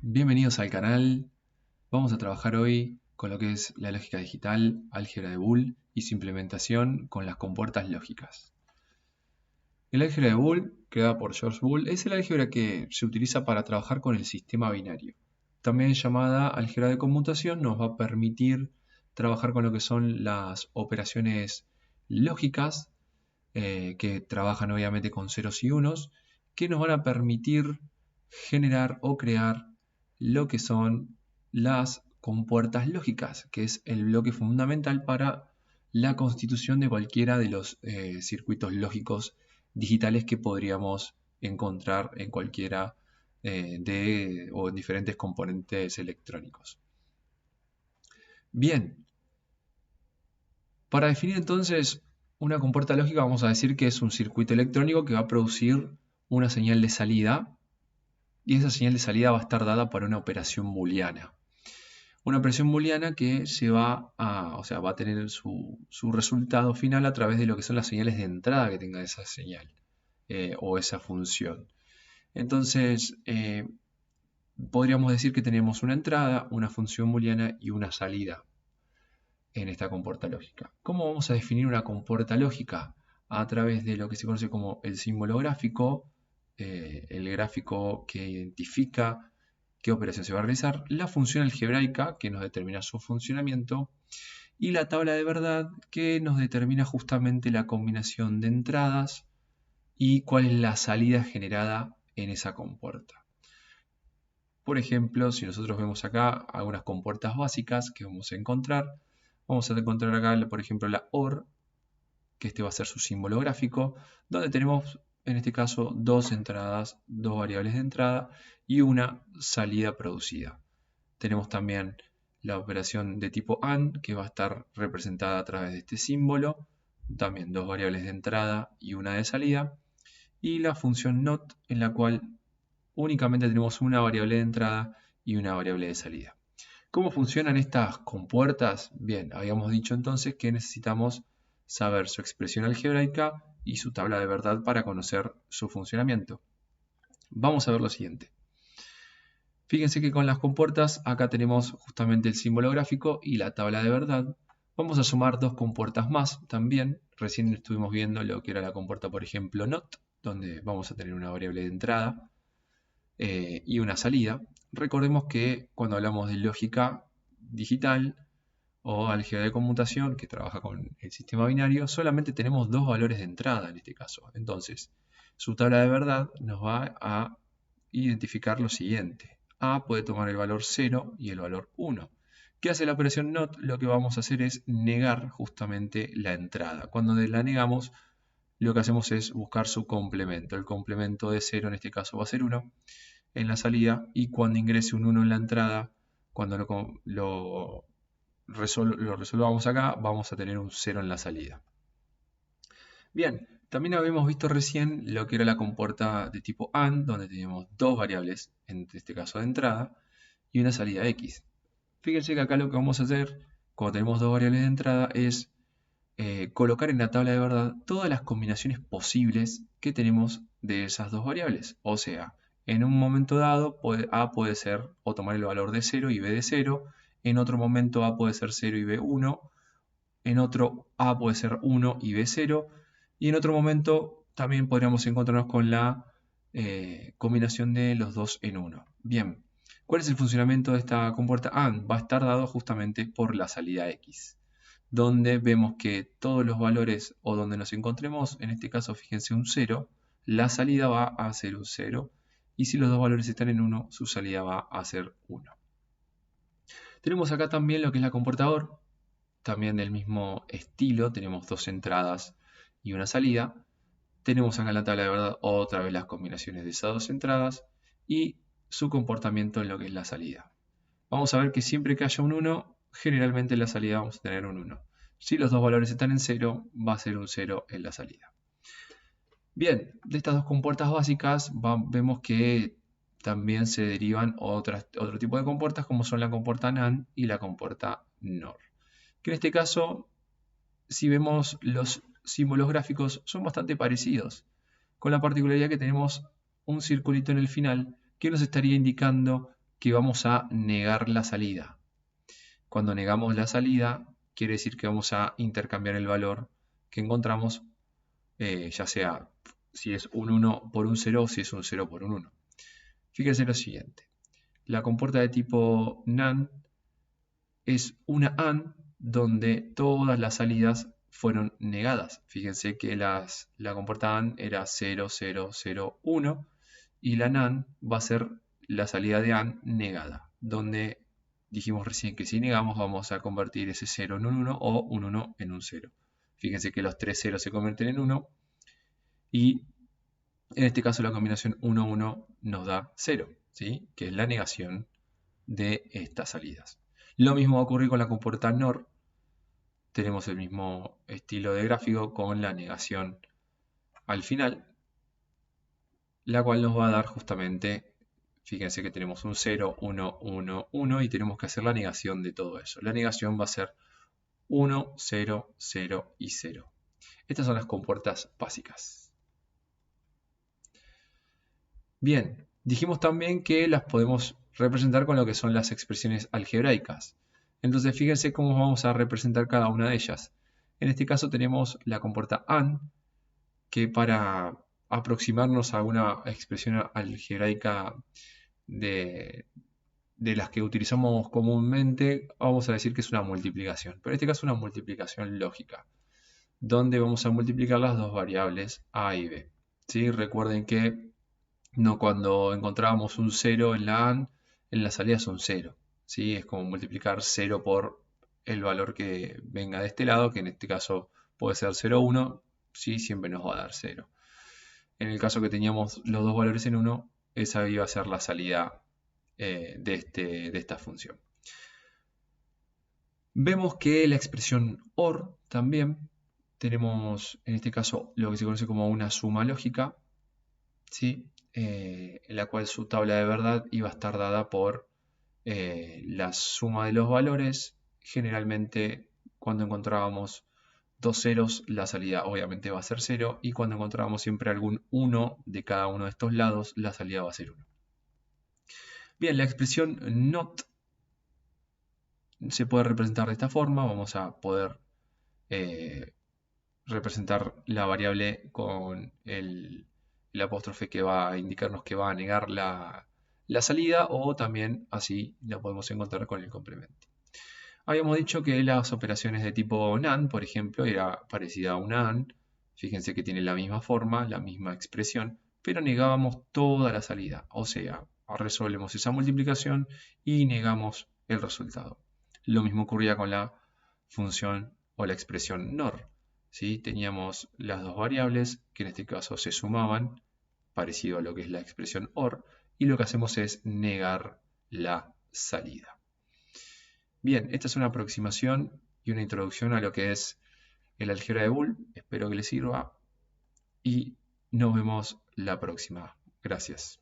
Bienvenidos al canal. Vamos a trabajar hoy con lo que es la lógica digital, álgebra de Boole y su implementación con las compuertas lógicas. El álgebra de Boole, creada por George Boole, es el álgebra que se utiliza para trabajar con el sistema binario. También llamada álgebra de conmutación, nos va a permitir trabajar con lo que son las operaciones lógicas, que trabajan obviamente con ceros y unos, que nos van a permitir generar o crear lo que son las compuertas lógicas, que es el bloque fundamental para la constitución de cualquiera de los circuitos lógicos digitales que podríamos encontrar en cualquiera o en diferentes componentes electrónicos. Bien, para definir entonces una compuerta lógica vamos a decir que es un circuito electrónico que va a producir una señal de salida, y esa señal de salida va a estar dada por una operación booleana. Una operación booleana que va a tener su resultado final a través de lo que son las señales de entrada que tenga esa señal o esa función. Entonces, podríamos decir que tenemos una entrada, una función booleana y una salida en esta compuerta lógica. ¿Cómo vamos a definir una compuerta lógica? A través de lo que se conoce como el símbolo gráfico, el gráfico que identifica qué operación se va a realizar, la función algebraica que nos determina su funcionamiento y la tabla de verdad que nos determina justamente la combinación de entradas y cuál es la salida generada en esa compuerta. Por ejemplo, si nosotros vemos acá algunas compuertas básicas que vamos a encontrar acá, por ejemplo, la OR, que este va a ser su símbolo gráfico, donde tenemos en este caso dos entradas, dos variables de entrada y una salida producida. Tenemos también la operación de tipo AND, que va a estar representada a través de este símbolo, también dos variables de entrada y una de salida, y la función NOT, en la cual únicamente tenemos una variable de entrada y una variable de salida. ¿Cómo funcionan estas compuertas? Bien, habíamos dicho entonces que necesitamos saber su expresión algebraica y su tabla de verdad para conocer su funcionamiento. Vamos a ver lo siguiente. Fíjense que con las compuertas acá tenemos justamente el símbolo gráfico y la tabla de verdad. Vamos a sumar dos compuertas más también. Recién estuvimos viendo lo que era la compuerta, por ejemplo, NOT, donde vamos a tener una variable de entrada y una salida. Recordemos que cuando hablamos de lógica digital o álgebra de conmutación, que trabaja con el sistema binario, solamente tenemos dos valores de entrada en este caso. Entonces, su tabla de verdad nos va a identificar lo siguiente. A puede tomar el valor 0 y el valor 1. ¿Qué hace la operación NOT? Lo que vamos a hacer es negar justamente la entrada. Cuando la negamos, lo que hacemos es buscar su complemento. El complemento de 0 en este caso va a ser 1 en la salida, y cuando ingrese un 1 en la entrada, cuando lo resolvamos acá, vamos a tener un 0 en la salida. Bien, también habíamos visto recién lo que era la compuerta de tipo AND, donde teníamos dos variables, en este caso de entrada, y una salida X. Fíjense que acá lo que vamos a hacer, cuando tenemos dos variables de entrada, es colocar en la tabla de verdad todas las combinaciones posibles que tenemos de esas dos variables. O sea, en un momento dado, A puede ser o tomar el valor de 0 y B de 0. En otro momento A puede ser 0 y B 1. En otro A puede ser 1 y B 0. Y en otro momento también podríamos encontrarnos con la combinación de los dos en 1. Bien, ¿cuál es el funcionamiento de esta compuerta AND? Va a estar dado justamente por la salida X, donde vemos que todos los valores o donde nos encontremos, en este caso fíjense un 0, la salida va a ser un 0, y si los dos valores están en 1, su salida va a ser 1. Tenemos acá también lo que es la compuerta OR, también del mismo estilo, tenemos dos entradas y una salida. Tenemos acá en la tabla de verdad otra vez las combinaciones de esas dos entradas y su comportamiento en lo que es la salida. Vamos a ver que siempre que haya un 1, generalmente en la salida vamos a tener un 1. Si los dos valores están en 0, va a ser un 0 en la salida. Bien, de estas dos compuertas básicas vemos que también se derivan otro tipo de compuertas, como son la compuerta NAND y la compuerta NOR. Que en este caso, si vemos los símbolos gráficos, son bastante parecidos, con la particularidad que tenemos un circulito en el final que nos estaría indicando que vamos a negar la salida. Cuando negamos la salida, quiere decir que vamos a intercambiar el valor que encontramos, ya sea si es un 1 por un 0 o si es un 0 por un 1. Fíjense lo siguiente. La compuerta de tipo NAND es una AND donde todas las salidas fueron negadas. Fíjense que la compuerta AND era 0, 0, 0, 1 y la NAND va a ser la salida de AND negada, donde dijimos recién que si negamos vamos a convertir ese 0 en un 1 o un 1 en un 0. Fíjense que los tres ceros se convierten en 1 y en este caso la combinación 1, 1 nos da 0, ¿sí? Que es la negación de estas salidas. Lo mismo va a ocurrir con la compuerta NOR. Tenemos el mismo estilo de gráfico con la negación al final, la cual nos va a dar justamente, fíjense que tenemos un 0, 1, 1, 1 y tenemos que hacer la negación de todo eso. La negación va a ser 1, 0, 0 y 0. Estas son las compuertas básicas. Bien, dijimos también que las podemos representar con lo que son las expresiones algebraicas. Entonces fíjense cómo vamos a representar cada una de ellas. En este caso tenemos la compuerta AND, que para aproximarnos a una expresión algebraica de las que utilizamos comúnmente, vamos a decir que es una multiplicación. Pero en este caso es una multiplicación lógica, donde vamos a multiplicar las dos variables a y b. ¿Sí? Recuerden que no cuando encontrábamos un 0 en la AND, en la salida son 0. ¿Sí? Es como multiplicar 0 por el valor que venga de este lado, que en este caso puede ser 0, 1, ¿sí? Siempre nos va a dar 0. En el caso que teníamos los dos valores en 1, esa iba a ser la salida de esta función. Vemos que la expresión OR también tenemos en este caso lo que se conoce como una suma lógica, ¿sí? En la cual su tabla de verdad iba a estar dada por la suma de los valores. Generalmente cuando encontrábamos dos ceros, la salida obviamente va a ser 0, y cuando encontrábamos siempre algún 1 de cada uno de estos lados, la salida va a ser 1. Bien, la expresión NOT se puede representar de esta forma. Vamos a poder representar la variable con el apóstrofe que va a indicarnos que va a negar la salida, o también así la podemos encontrar con el complemento. Habíamos dicho que las operaciones de tipo NAND, por ejemplo, era parecida a una AND. Fíjense que tiene la misma forma, la misma expresión, pero negábamos toda la salida. O sea, resolvemos esa multiplicación y negamos el resultado. Lo mismo ocurría con la función o la expresión NOR. ¿Sí? Teníamos las dos variables que en este caso se sumaban, parecido a lo que es la expresión OR, y lo que hacemos es negar la salida. Bien, esta es una aproximación y una introducción a lo que es el álgebra de Boole. Espero que les sirva y nos vemos la próxima. Gracias.